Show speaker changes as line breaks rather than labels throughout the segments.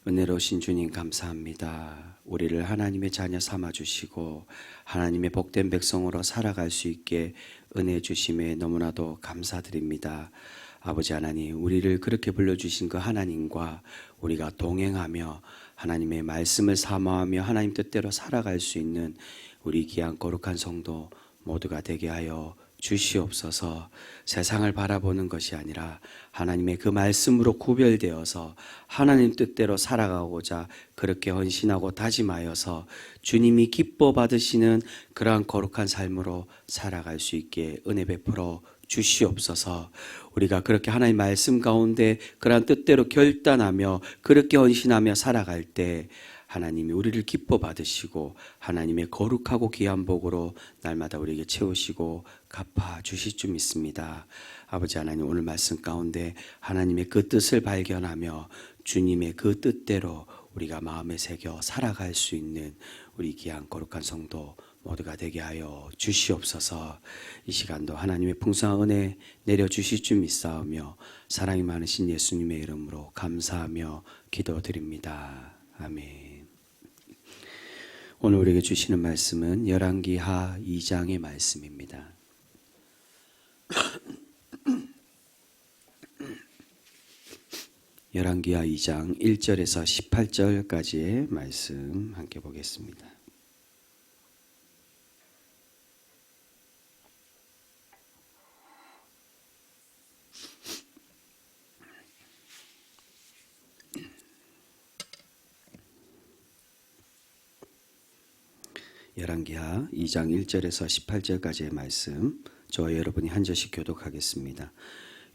은혜로우신 주님 감사합니다. 우리를 하나님의 자녀 삼아주시고 하나님의 복된 백성으로 살아갈 수 있게 은혜 주심에 너무나도 감사드립니다. 아버지 하나님, 우리를 그렇게 불러주신 그 하나님과 우리가 동행하며 하나님의 말씀을 사모하며 하나님 뜻대로 살아갈 수 있는 우리 귀한 거룩한 성도 모두가 되게 하여 주시옵소서. 세상을 바라보는 것이 아니라 하나님의 그 말씀으로 구별되어서 하나님 뜻대로 살아가고자 그렇게 헌신하고 다짐하여서 주님이 기뻐 받으시는 그러한 거룩한 삶으로 살아갈 수 있게 은혜 베풀어 주시옵소서. 우리가 그렇게 하나님의 말씀 가운데 그러한 뜻대로 결단하며 그렇게 헌신하며 살아갈 때 하나님이 우리를 기뻐 받으시고 하나님의 거룩하고 귀한 복으로 날마다 우리에게 채우시고 갚아 주실 줄 믿습니다. 아버지 하나님, 오늘 말씀 가운데 하나님의 그 뜻을 발견하며 주님의 그 뜻대로 우리가 마음에 새겨 살아갈 수 있는 우리 귀한 거룩한 성도 모두가 되게 하여 주시옵소서. 이 시간도 하나님의 풍성한 은혜 내려주실 줄 믿사오며 사랑이 많으신 예수님의 이름으로 감사하며 기도드립니다. 아멘. 오늘 우리에게 주시는 말씀은 열왕기하 2장의 말씀입니다. 열왕기하 2장 1절에서 18절까지의 말씀 함께 보겠습니다. 열왕기하 2장 1절에서 18절까지의 말씀, 저와 여러분이 한 절씩 교독하겠습니다.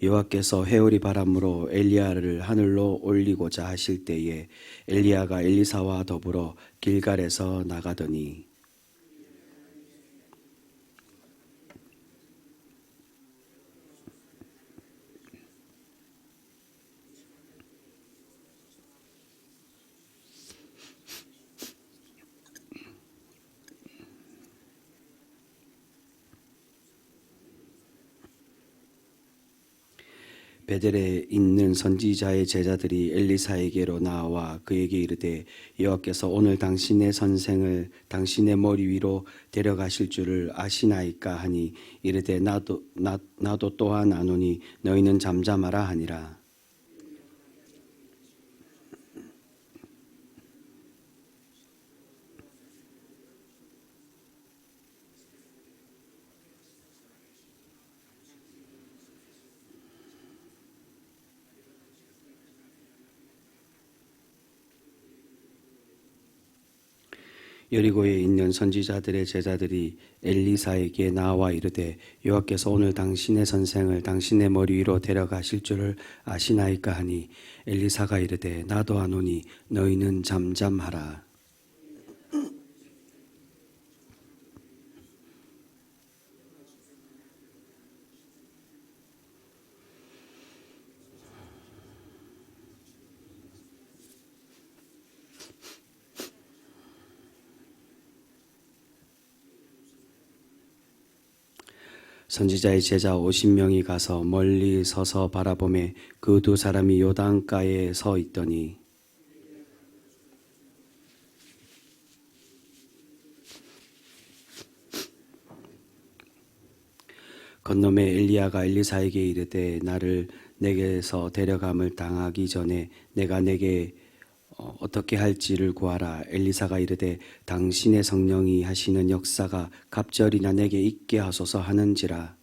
여호와께서 회오리 바람으로 엘리야를 하늘로 올리고자 하실 때에 엘리야가 엘리사와 더불어 길갈에서 나가더니 베델에 있는 선지자의 제자들이 엘리사에게로 나와 그에게 이르되 여호와께서 오늘 당신의 선생을 당신의 머리 위로 데려가실 줄을 아시나이까 하니 이르되 나도 또한 아노니 너희는 잠잠하라 하니라. 여리고에 있는 선지자들의 제자들이 엘리사에게 나와 이르되 여호와께서 오늘 당신의 선생을 당신의 머리 위로 데려가실 줄을 아시나이까 하니 엘리사가 이르되 나도 아노니 너희는 잠잠하라. 선지자의 제자 50명이 가서 멀리 서서 바라보매 그 두 사람이 요단가에 서 있더니 건너매 엘리야가 엘리사에게 이르되 나를 내게서 데려감을 당하기 전에 내가 내게 어떻게 할지를 구하라. 엘리사가 이르되 당신의 성령이 하시는 역사가 갑절이나 내게 있게 하소서 하는지라.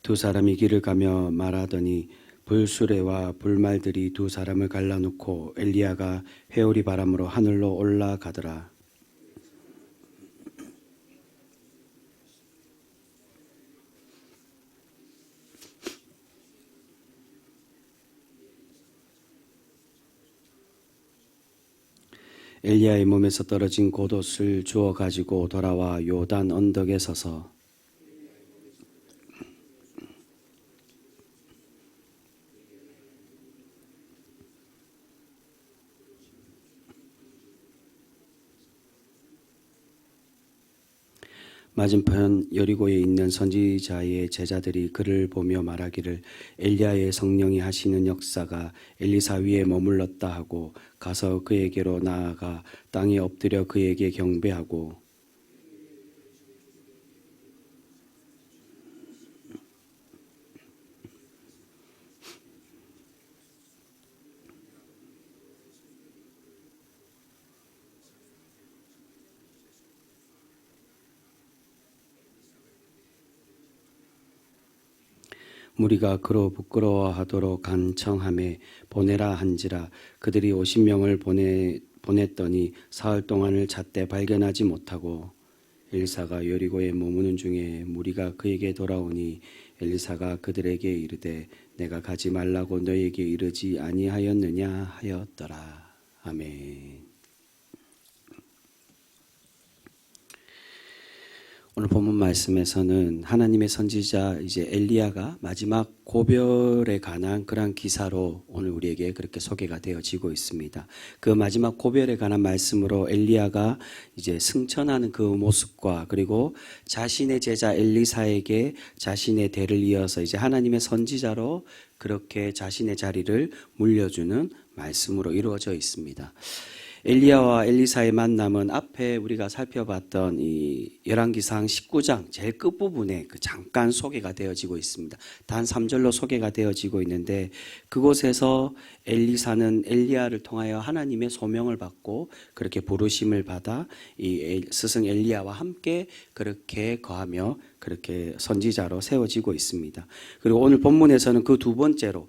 두 사람이 길을 가며 말하더니 불수레와 불말들이 두 사람을 갈라놓고 엘리야가 회오리 바람으로 하늘로 올라가더라. 엘리야의 몸에서 떨어진 겉옷을 주워 가지고 돌아와 요단 언덕에 서서 맞은편 여리고에 있는 선지자의 제자들이 그를 보며 말하기를 엘리야의 성령이 하시는 역사가 엘리사 위에 머물렀다 하고 가서 그에게로 나아가 땅에 엎드려 그에게 경배하고 무리가 그로 부끄러워하도록 간청함에 보내라 한지라 그들이 50명을 보냈더니 사흘 동안을 잣대 발견하지 못하고 엘리사가 여리고에 머무는 중에 무리가 그에게 돌아오니 엘리사가 그들에게 이르되 내가 가지 말라고 너에게 이르지 아니하였느냐 하였더라. 아멘. 오늘 본문 말씀에서는 하나님의 선지자 이제 엘리야가 마지막 고별에 관한 그러한 기사로 오늘 우리에게 그렇게 소개가 되어지고 있습니다. 그 마지막 고별에 관한 말씀으로 엘리야가 이제 승천하는 그 모습과 그리고 자신의 제자 엘리사에게 자신의 대를 이어서 이제 하나님의 선지자로 그렇게 자신의 자리를 물려주는 말씀으로 이루어져 있습니다. 엘리야와 엘리사의 만남은 앞에 우리가 살펴봤던 이 열왕기상 19장 제일 끝부분에 그 잠깐 소개가 되어지고 있습니다. 단 3절로 소개가 되어지고 있는데 그곳에서 엘리사는 엘리야를 통하여 하나님의 소명을 받고 그렇게 부르심을 받아 이 스승 엘리야와 함께 그렇게 거하며 그렇게 선지자로 세워지고 있습니다. 그리고 오늘 본문에서는 그 두 번째로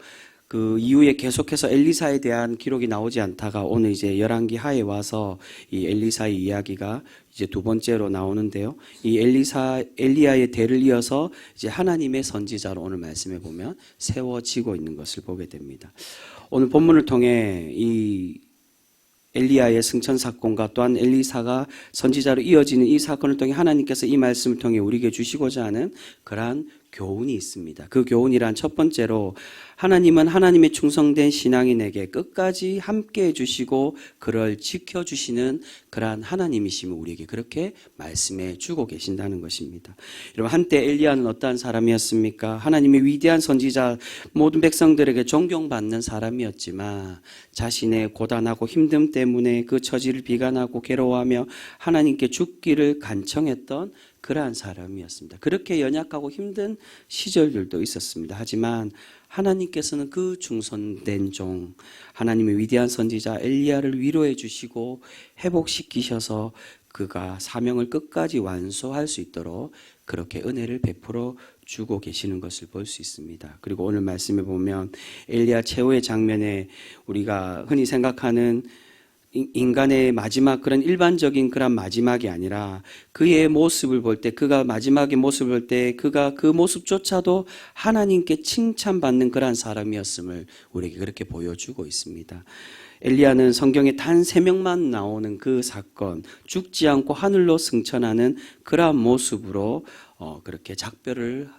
그 이후에 계속해서 엘리사에 대한 기록이 나오지 않다가 오늘 이제 열왕기 하에 와서 이 엘리사의 이야기가 이제 두 번째로 나오는데요. 이 엘리야의 대를 이어서 이제 하나님의 선지자로 오늘 말씀해 보면 세워지고 있는 것을 보게 됩니다. 오늘 본문을 통해 이 엘리야의 승천 사건과 또한 엘리사가 선지자로 이어지는 이 사건을 통해 하나님께서 이 말씀을 통해 우리에게 주시고자 하는 그러한 교훈이 있습니다. 그 교훈이란 첫 번째로 하나님은 하나님의 충성된 신앙인에게 끝까지 함께 해주시고 그를 지켜주시는 그러한 하나님이심을 우리에게 그렇게 말씀해 주고 계신다는 것입니다. 여러분 한때 엘리야는 어떠한 사람이었습니까? 하나님의 위대한 선지자 모든 백성들에게 존경받는 사람이었지만 자신의 고단하고 힘듦 때문에 그 처지를 비관하고 괴로워하며 하나님께 죽기를 간청했던 그러한 사람이었습니다. 그렇게 연약하고 힘든 시절들도 있었습니다. 하지만 하나님께서는 그 충성된 종 하나님의 위대한 선지자 엘리야를 위로해 주시고 회복시키셔서 그가 사명을 끝까지 완수할 수 있도록 그렇게 은혜를 베풀어 주고 계시는 것을 볼 수 있습니다. 그리고 오늘 말씀에 보면 엘리야 최후의 장면에 우리가 흔히 생각하는 인간의 마지막 그런 일반적인 그런 마지막이 아니라 그의 모습을 볼 때 그가 마지막의 모습을 볼 때 그가 그 모습조차도 하나님께 칭찬받는 그러한 사람이었음을 우리에게 그렇게 보여주고 있습니다. 엘리야는 성경에 단 3명만 나오는 그 사건 죽지 않고 하늘로 승천하는 그러한 모습으로 그렇게 작별을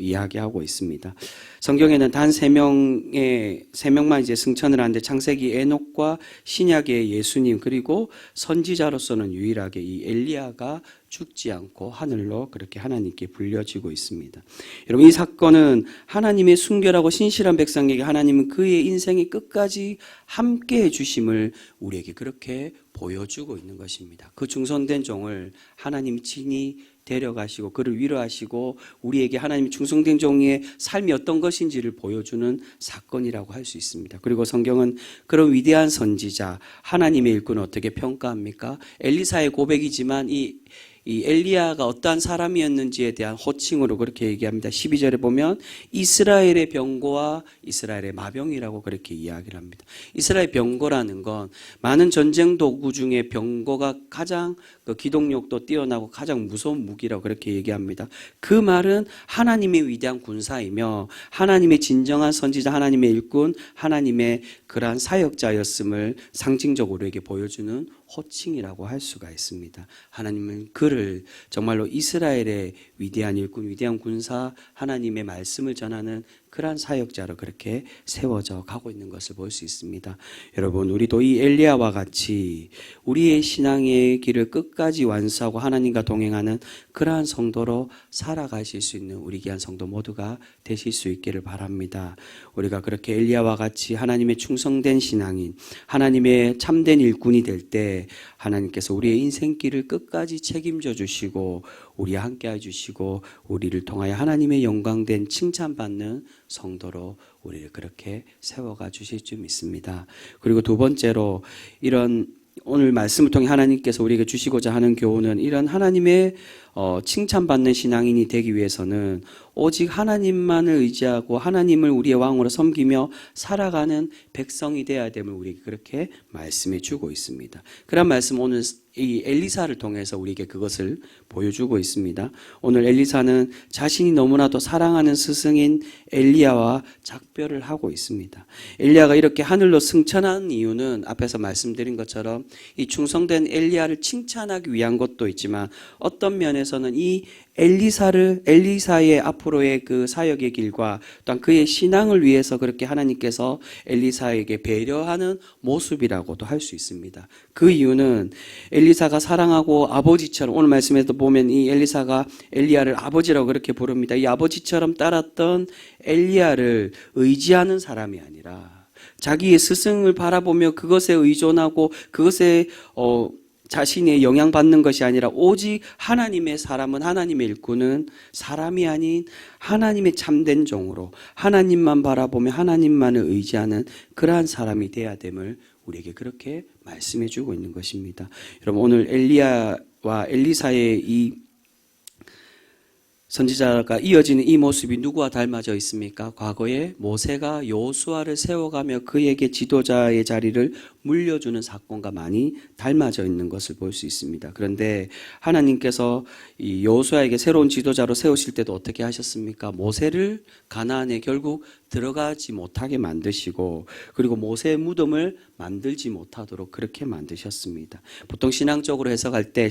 이야기하고 있습니다. 성경에는 단 3명만 이제 승천을 하는데 창세기 에녹과 신약의 예수님 그리고 선지자로서는 유일하게 이 엘리야가 죽지 않고 하늘로 그렇게 하나님께 불려지고 있습니다. 여러분 이 사건은 하나님의 순결하고 신실한 백성에게 하나님은 그의 인생의 끝까지 함께 해주심을 우리에게 그렇게 보여주고 있는 것입니다. 그 충성된 종을 하나님 친히 데려가시고 그를 위로하시고 우리에게 하나님의 충성된 종의 삶이 어떤 것인지를 보여주는 사건이라고 할 수 있습니다. 그리고 성경은 그런 위대한 선지자 하나님의 일꾼을 어떻게 평가합니까? 엘리사의 고백이지만 이 엘리야가 어떠한 사람이었는지에 대한 호칭으로 그렇게 얘기합니다. 12절에 보면 이스라엘의 병거와 이스라엘의 마병이라고 그렇게 이야기를 합니다. 이스라엘 병거라는 건 많은 전쟁 도구 중에 병거가 가장 기동력도 뛰어나고 가장 무서운 무기라고 그렇게 얘기합니다. 그 말은 하나님의 위대한 군사이며 하나님의 진정한 선지자, 하나님의 일꾼, 하나님의 그러한 사역자였음을 상징적으로 우리에게 보여주는 호칭이라고 할 수가 있습니다. 하나님은 그를 정말로 이스라엘의 위대한 일꾼, 위대한 군사, 하나님의 말씀을 전하는 그러한 사역자로 그렇게 세워져 가고 있는 것을 볼 수 있습니다. 여러분, 우리도 이 엘리야와 같이 우리의 신앙의 길을 끝까지 완수하고 하나님과 동행하는 그러한 성도로 살아가실 수 있는 우리 귀한 성도 모두가 되실 수 있기를 바랍니다. 우리가 그렇게 엘리야와 같이 하나님의 충성된 신앙인, 하나님의 참된 일꾼이 될 때 하나님께서 우리의 인생길을 끝까지 책임져 주시고 우리와 함께 해주시고 우리를 통하여 하나님의 영광된 칭찬받는 성도로 우리를 그렇게 세워가 주실 줄 믿습니다. 그리고 두 번째로 이런 오늘 말씀을 통해 하나님께서 우리에게 주시고자 하는 교훈은 이런 하나님의 칭찬받는 신앙인이 되기 위해서는 오직 하나님만을 의지하고 하나님을 우리의 왕으로 섬기며 살아가는 백성이 되어야 됨을 우리에게 그렇게 말씀해 주고 있습니다. 그런 말씀 오늘 이 엘리사를 통해서 우리에게 그것을 보여주고 있습니다. 오늘 엘리사는 자신이 너무나도 사랑하는 스승인 엘리야와 작별을 하고 있습니다. 엘리야가 이렇게 하늘로 승천한 이유는 앞에서 말씀드린 것처럼 이 충성된 엘리야를 칭찬하기 위한 것도 있지만 어떤 면에서는 이 엘리사의 앞으로의 그 사역의 길과 또한 그의 신앙을 위해서 그렇게 하나님께서 엘리사에게 배려하는 모습이라고도 할 수 있습니다. 그 이유는 엘리사가 사랑하고 아버지처럼 오늘 말씀에도 보면 이 엘리사가 엘리야를 아버지라고 그렇게 부릅니다. 이 아버지처럼 따랐던 엘리야를 의지하는 사람이 아니라 자기의 스승을 바라보며 그것에 의존하고 그것에 자신의 영향받는 것이 아니라 오직 하나님의 사람은 하나님의 일꾼은 사람이 아닌 하나님의 참된 종으로 하나님만 바라보며 하나님만을 의지하는 그러한 사람이 되어야 됨을 우리에게 그렇게 말씀해 주고 있는 것입니다. 여러분, 오늘 엘리야와 엘리사의 이 선지자가 이어지는 이 모습이 누구와 닮아져 있습니까? 과거에 모세가 여호수아를 세워가며 그에게 지도자의 자리를 물려주는 사건과 많이 닮아져 있는 것을 볼 수 있습니다. 그런데 하나님께서 이 여호수아에게 새로운 지도자로 세우실 때도 어떻게 하셨습니까? 모세를 가나안에 결국 들어가지 못하게 만드시고 그리고 모세의 무덤을 만들지 못하도록 그렇게 만드셨습니다. 보통 신학적으로 해석할 때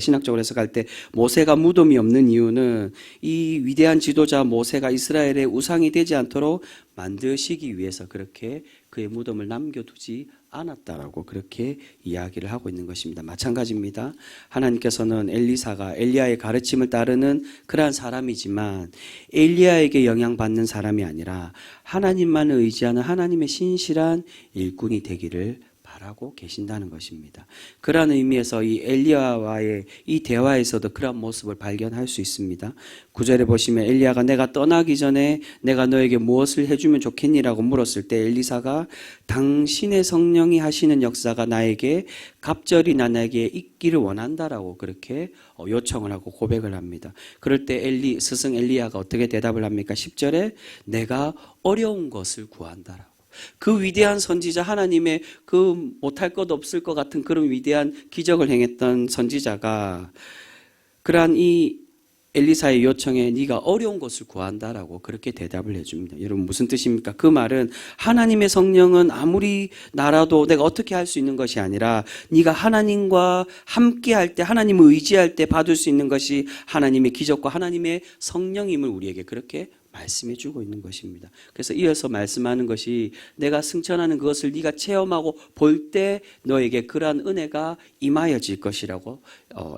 모세가 무덤이 없는 이유는 이 위대한 지도자 모세가 이스라엘의 우상이 되지 않도록 만드시기 위해서 그렇게 그의 무덤을 남겨두지 않았다라고 그렇게 이야기를 하고 있는 것입니다. 마찬가지입니다. 하나님께서는 엘리야의 가르침을 따르는 그러한 사람이지만 엘리야에게 영향받는 사람이 아니라 하나님만을 의지하는 하나님의 신실한 일꾼이 되기를 바라고 계신다는 것입니다. 그러한 의미에서 이 엘리야와의 이 대화에서도 그런 모습을 발견할 수 있습니다. 9절에 보시면 엘리야가 내가 떠나기 전에 내가 너에게 무엇을 해주면 좋겠니라고 물었을 때 엘리사가 당신의 성령이 하시는 역사가 나에게 갑절이 나에게 있기를 원한다라고 그렇게 요청을 하고 고백을 합니다. 그럴 때 스승 엘리야가 어떻게 대답을 합니까? 10절에 내가 어려운 것을 구한다라고. 그 위대한 선지자 하나님의 그 못할 것 없을 것 같은 그런 위대한 기적을 행했던 선지자가 그러한 이 엘리사의 요청에 네가 어려운 것을 구한다라고 그렇게 대답을 해줍니다. 여러분 무슨 뜻입니까? 그 말은 하나님의 성령은 아무리 나라도 내가 어떻게 할 수 있는 것이 아니라 네가 하나님과 함께 할 때 하나님을 의지할 때 받을 수 있는 것이 하나님의 기적과 하나님의 성령임을 우리에게 그렇게 말씀해 주고 있는 것입니다. 그래서 이어서 말씀하는 것이 내가 승천하는 그것을 네가 체험하고 볼 때 너에게 그러한 은혜가 임하여질 것이라고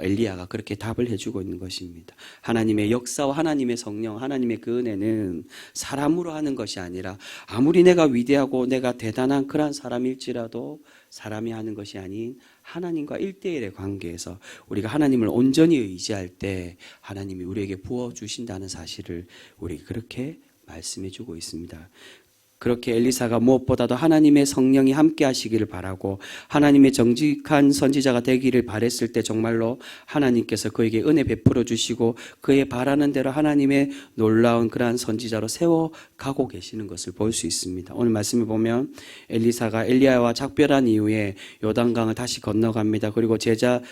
엘리야가 그렇게 답을 해주고 있는 것입니다. 하나님의 역사와 하나님의 성령, 하나님의 그 은혜는 사람으로 하는 것이 아니라 아무리 내가 위대하고 내가 대단한 그러한 사람일지라도 사람이 하는 것이 아닌 하나님과 1대1의 관계에서 우리가 하나님을 온전히 의지할 때 하나님이 우리에게 부어주신다는 사실을 우리에게 그렇게 말씀해 주고 있습니다. 그렇게 엘리사가 무엇보다도 하나님의 성령이 함께 하시기를 바라고 하나님의 정직한 선지자가 되기를 바랬을 때 정말로 하나님께서 그에게 은혜 베풀어 주시고 그의 바라는 대로 하나님의 놀라운 그러한 선지자로 세워가고 계시는 것을 볼 수 있습니다. 오늘 말씀을 보면 엘리사가 엘리야와 작별한 이후에 요단강을 다시 건너갑니다. 그리고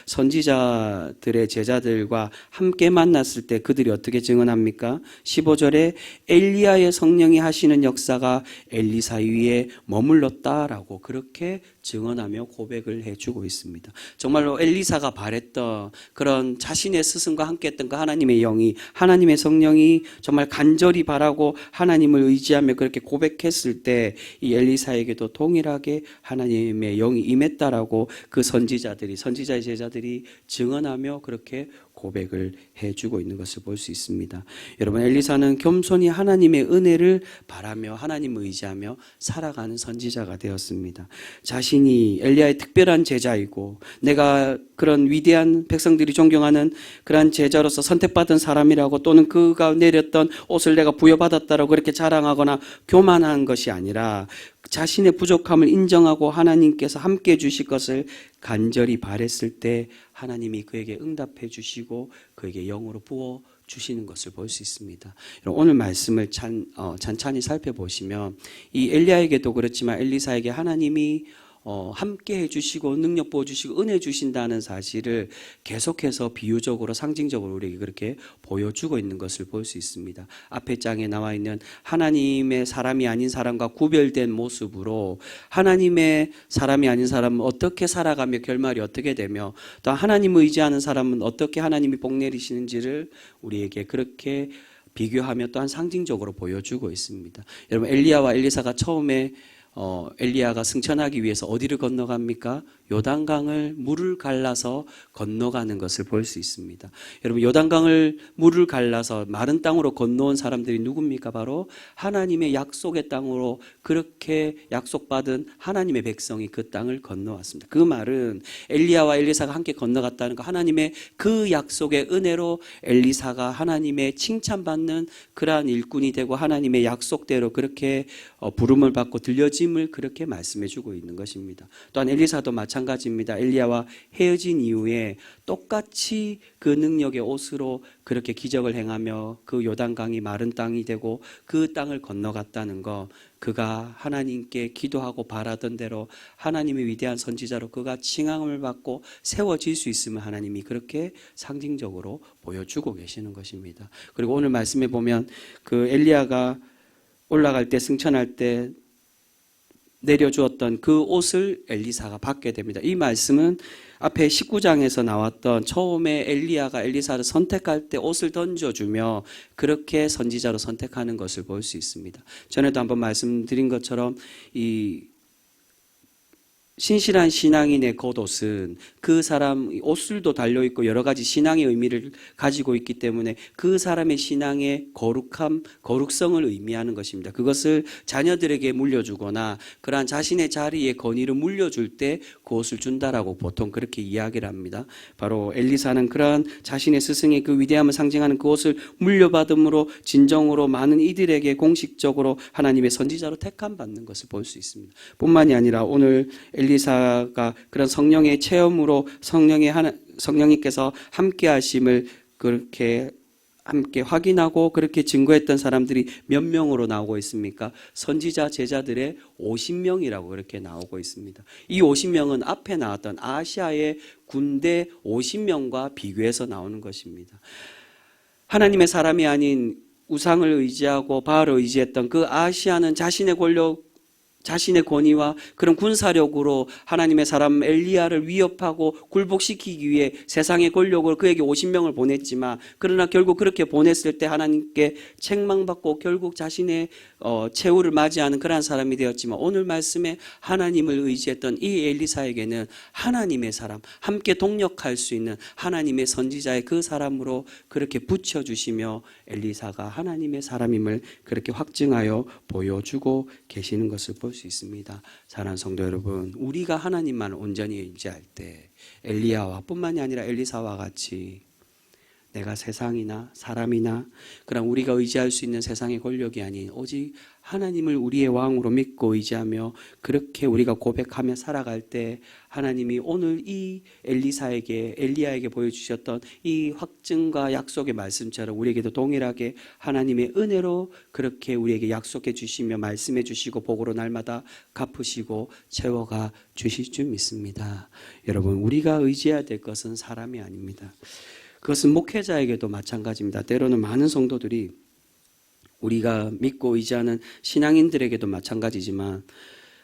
선지자들의 제자들과 함께 만났을 때 그들이 어떻게 증언합니까? 15절에 엘리야의 성령이 하시는 역사가 엘리사 위에 머물렀다라고 그렇게 증언하며 고백을 해주고 있습니다. 정말로 엘리사가 바랬던 그런 자신의 스승과 함께했던 그 하나님의 영이, 하나님의 성령이 정말 간절히 바라고 하나님을 의지하며 그렇게 고백했을 때 이 엘리사에게도 동일하게 하나님의 영이 임했다라고 그 선지자의 제자들이 증언하며 그렇게 고백을 해주고 있는 것을 볼 수 있습니다. 여러분, 엘리사는 겸손히 하나님의 은혜를 바라며 하나님을 의지하며 살아가는 선지자가 되었습니다. 자신이 엘리야의 특별한 제자이고 내가 그런 위대한 백성들이 존경하는 그러한 제자로서 선택받은 사람이라고, 또는 그가 내렸던 옷을 내가 부여받았다라고 그렇게 자랑하거나 교만한 것이 아니라 자신의 부족함을 인정하고 하나님께서 함께 해주실 것을 간절히 바랬을 때 하나님이 그에게 응답해 주시고 그에게 영으로 부어 주시는 것을 볼 수 있습니다. 오늘 말씀을 찬찬히 살펴보시면 이 엘리야에게도 그렇지만 엘리사에게 하나님이 함께 해주시고 능력 부어주시고 은혜 주신다는 사실을 계속해서 비유적으로 상징적으로 우리에게 그렇게 보여주고 있는 것을 볼 수 있습니다. 앞에 장에 나와 있는 하나님의 사람이 아닌 사람과 구별된 모습으로 하나님의 사람이 아닌 사람은 어떻게 살아가며 결말이 어떻게 되며 또 하나님을 의지하는 사람은 어떻게 하나님이 복 내리시는지를 우리에게 그렇게 비교하며 또한 상징적으로 보여주고 있습니다. 여러분, 엘리야와 엘리사가 처음에 엘리야가 승천하기 위해서 어디를 건너갑니까? 요단강을 물을 갈라서 건너가는 것을 볼 수 있습니다. 여러분, 요단강을 물을 갈라서 마른 땅으로 건너온 사람들이 누굽니까? 바로 하나님의 약속의 땅으로 그렇게 약속받은 하나님의 백성이 그 땅을 건너왔습니다. 그 말은 엘리야와 엘리사가 함께 건너갔다는 거, 하나님의 그 약속의 은혜로 엘리사가 하나님의 칭찬받는 그러한 일꾼이 되고 하나님의 약속대로 그렇게 부름을 받고 들려짐을 그렇게 말씀해주고 있는 것입니다. 또한 엘리사도 마찬가지입니다. 엘리야와 헤어진 이후에 똑같이 그 능력의 옷으로 그렇게 기적을 행하며 그 요단강이 마른 땅이 되고 그 땅을 건너갔다는 것, 그가 하나님께 기도하고 바라던 대로 하나님의 위대한 선지자로 그가 칭함을 받고 세워질 수 있으면 하나님이 그렇게 상징적으로 보여주고 계시는 것입니다. 그리고 오늘 말씀에 보면 그 엘리야가 올라갈 때, 승천할 때 내려주었던 그 옷을 엘리사가 받게 됩니다. 이 말씀은 앞에 19장에서 나왔던 처음에 엘리야가 엘리사를 선택할 때 옷을 던져주며 그렇게 선지자로 선택하는 것을 볼 수 있습니다. 전에도 한번 말씀드린 것처럼 이 신실한 신앙인의 겉옷은 그 사람 옷술도 달려있고 여러 가지 신앙의 의미를 가지고 있기 때문에 그 사람의 신앙의 거룩함, 거룩성을 의미하는 것입니다. 그것을 자녀들에게 물려주거나 그러한 자신의 자리에 건의를 물려줄 때 그 옷을 준다라고 보통 그렇게 이야기를 합니다. 바로 엘리사는 그러한 자신의 스승의 그 위대함을 상징하는 그 옷을 물려받음으로 진정으로 많은 이들에게 공식적으로 하나님의 선지자로 택함 받는 것을 볼 수 있습니다. 뿐만이 아니라 오늘 엘리사가 그런 성령의 체험으로 성령님께서 함께 하심을 그렇게 함께 확인하고 그렇게 증거했던 사람들이 몇 명으로 나오고 있습니까? 선지자 제자들의 50명이라고 그렇게 나오고 있습니다. 이 50명은 앞에 나왔던 아시아의 군대 50명과 비교해서 나오는 것입니다. 하나님의 사람이 아닌 우상을 의지하고 바알을 의지했던 그 아시아는 자신의 권력, 자신의 권위와 그런 군사력으로 하나님의 사람 엘리야를 위협하고 굴복시키기 위해 세상의 권력으로 그에게 50명을 보냈지만, 그러나 결국 그렇게 보냈을 때 하나님께 책망받고 결국 자신의 최후를 맞이하는 그러한 사람이 되었지만, 오늘 말씀에 하나님을 의지했던 이 엘리사에게는 하나님의 사람, 함께 동력할 수 있는 하나님의 선지자의 그 사람으로 그렇게 붙여주시며 엘리사가 하나님의 사람임을 그렇게 확증하여 보여주고 계시는 것을 볼 수 있습니다. 사랑하는 성도 여러분, 우리가 하나님만 온전히 의지할 때 엘리야와 뿐만이 아니라 엘리사와 같이 내가 세상이나 사람이나 그런 우리가 의지할 수 있는 세상의 권력이 아닌 오직 하나님을 우리의 왕으로 믿고 의지하며 그렇게 우리가 고백하며 살아갈 때 하나님이 오늘 이 엘리야에게 보여주셨던 이 확증과 약속의 말씀처럼 우리에게도 동일하게 하나님의 은혜로 그렇게 우리에게 약속해 주시며 말씀해 주시고 복으로 날마다 갚으시고 채워가 주실 줄 믿습니다. 여러분, 우리가 의지해야 될 것은 사람이 아닙니다. 그것은 목회자에게도 마찬가지입니다. 때로는 많은 성도들이 우리가 믿고 의지하는 신앙인들에게도 마찬가지지만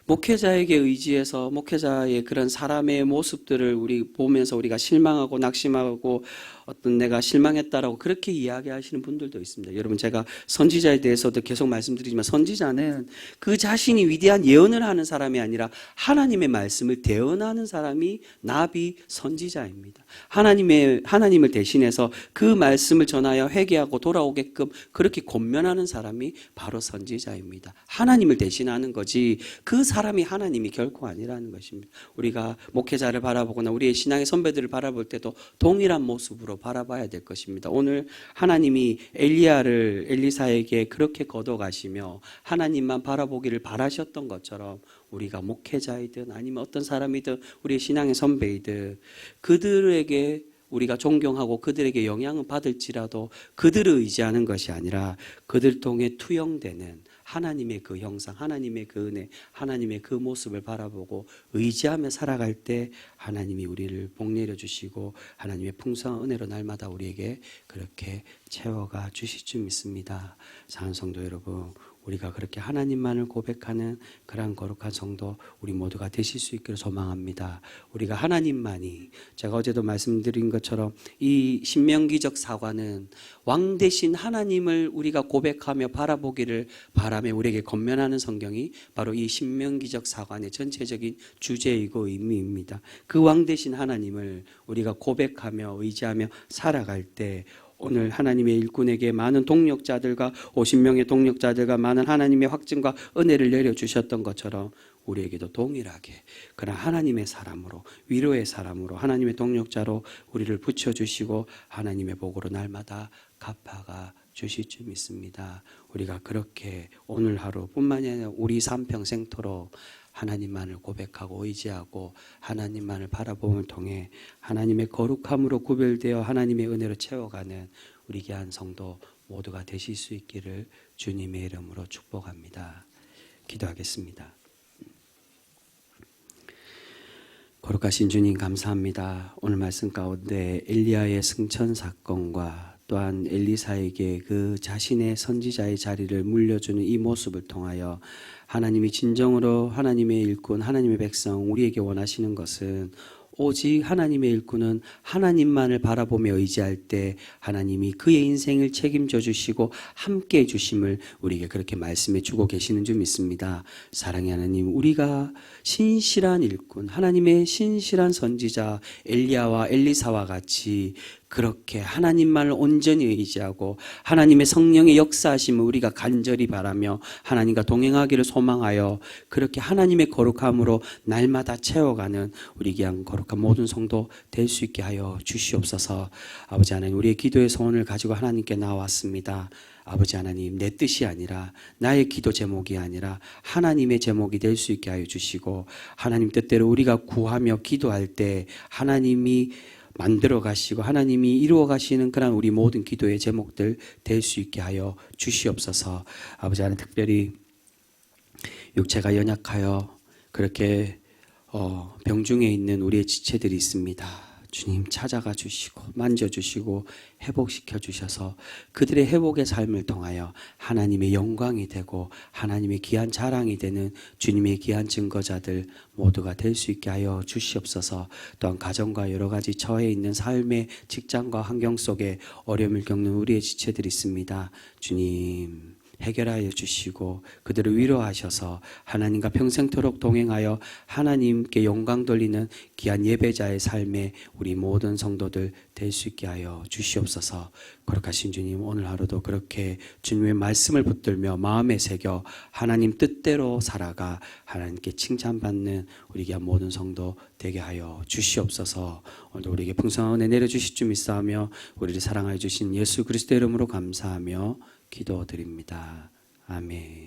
목회자에게 의지해서 목회자의 그런 사람의 모습들을 우리 보면서 우리가 실망하고 낙심하고 어떤 내가 실망했다라고 그렇게 이야기하시는 분들도 있습니다. 여러분, 제가 선지자에 대해서도 계속 말씀드리지만 선지자는 그 자신이 위대한 예언을 하는 사람이 아니라 하나님의 말씀을 대언하는 사람이 나비 선지자입니다. 하나님을 대신해서 그 말씀을 전하여 회개하고 돌아오게끔 그렇게 권면하는 사람이 바로 선지자입니다. 하나님을 대신하는 거지 그 사람이 하나님이 결코 아니라는 것입니다. 우리가 목회자를 바라보거나 우리의 신앙의 선배들을 바라볼 때도 동일한 모습으로 바라봐야 될 것입니다. 오늘 하나님이 엘리사에게 그렇게 걷어가시며 하나님만 바라보기를 바라셨던 것처럼 우리가 목회자이든 아니면 어떤 사람이든 우리의 신앙의 선배이든 그들에게 우리가 존경하고 그들에게 영향을 받을지라도 그들을 의지하는 것이 아니라 그들 통해 투영되는 하나님의 그 형상, 하나님의 그 은혜, 하나님의 그 모습을 바라보고 의지하며 살아갈 때 하나님이 우리를 복내려 주시고 하나님의 풍성한 은혜로 날마다 우리에게 그렇게 채워가 주실 줄 믿습니다. 사랑하는 성도 여러분, 우리가 그렇게 하나님만을 고백하는 그러한 거룩한 성도 우리 모두가 되실 수 있기를 소망합니다. 우리가 하나님만이, 제가 어제도 말씀드린 것처럼 이 신명기적 사과는 왕 대신 하나님을 우리가 고백하며 바라보기를 바라며 우리에게 권면하는 성경이 바로 이 신명기적 사관의 전체적인 주제이고 의미입니다. 그 왕 대신 하나님을 우리가 고백하며 의지하며 살아갈 때 오늘 하나님의 일꾼에게 많은 동력자들과 50명의 동력자들과 많은 하나님의 확증과 은혜를 내려주셨던 것처럼 우리에게도 동일하게 그런 하나님의 사람으로, 위로의 사람으로, 하나님의 동력자로 우리를 붙여주시고 하나님의 복으로 날마다 갚아가 주실 줄 믿습니다. 우리가 그렇게 오늘 하루뿐만이 아니라 우리 삶 평생토록 하나님만을 고백하고 의지하고 하나님만을 바라봄을 통해 하나님의 거룩함으로 구별되어 하나님의 은혜로 채워가는 우리 귀한 성도 모두가 되실 수 있기를 주님의 이름으로 축복합니다. 기도하겠습니다. 거룩하신 주님 감사합니다. 오늘 말씀 가운데 엘리야의 승천 사건과 또한 엘리사에게 그 자신의 선지자의 자리를 물려주는 이 모습을 통하여 하나님이 진정으로 하나님의 일꾼, 하나님의 백성, 우리에게 원하시는 것은 오직 하나님의 일꾼은 하나님만을 바라보며 의지할 때 하나님이 그의 인생을 책임져 주시고 함께 해 주심을 우리에게 그렇게 말씀해 주고 계시는 줄 믿습니다. 사랑의 하나님, 우리가 신실한 일꾼, 하나님의 신실한 선지자 엘리야와 엘리사와 같이 그렇게 하나님만을 온전히 의지하고 하나님의 성령의 역사하심을 우리가 간절히 바라며 하나님과 동행하기를 소망하여 그렇게 하나님의 거룩함으로 날마다 채워가는 우리 귀한 거룩한 모든 성도 될 수 있게 하여 주시옵소서. 아버지 하나님, 우리의 기도의 소원을 가지고 하나님께 나왔습니다. 아버지 하나님, 내 뜻이 아니라 나의 기도 제목이 아니라 하나님의 제목이 될 수 있게 하여 주시고 하나님 뜻대로 우리가 구하며 기도할 때 하나님이 만들어 가시고 하나님이 이루어 가시는 그런 우리 모든 기도의 제목들 될 수 있게 하여 주시옵소서. 아버지 하나님, 특별히 육체가 연약하여 그렇게 병중에 있는 우리의 지체들이 있습니다. 주님 찾아가 주시고 만져주시고 회복시켜 주셔서 그들의 회복의 삶을 통하여 하나님의 영광이 되고 하나님의 귀한 자랑이 되는 주님의 귀한 증거자들 모두가 될 수 있게 하여 주시옵소서. 또한 가정과 여러 가지 처해 있는 삶의 직장과 환경 속에 어려움을 겪는 우리의 지체들이 있습니다. 주님 해결하여 주시고 그들을 위로하셔서 하나님과 평생토록 동행하여 하나님께 영광 돌리는 귀한 예배자의 삶에 우리 모든 성도들 될 수 있게 하여 주시옵소서. 거룩하신 주님, 오늘 하루도 그렇게 주님의 말씀을 붙들며 마음에 새겨 하나님 뜻대로 살아가 하나님께 칭찬받는 우리 귀한 모든 성도 되게 하여 주시옵소서. 오늘도 우리에게 풍성한 은혜 내려주실 줄 믿사하며 우리를 사랑하여 주신 예수 그리스도 이름으로 감사하며 기도드립니다. 아멘.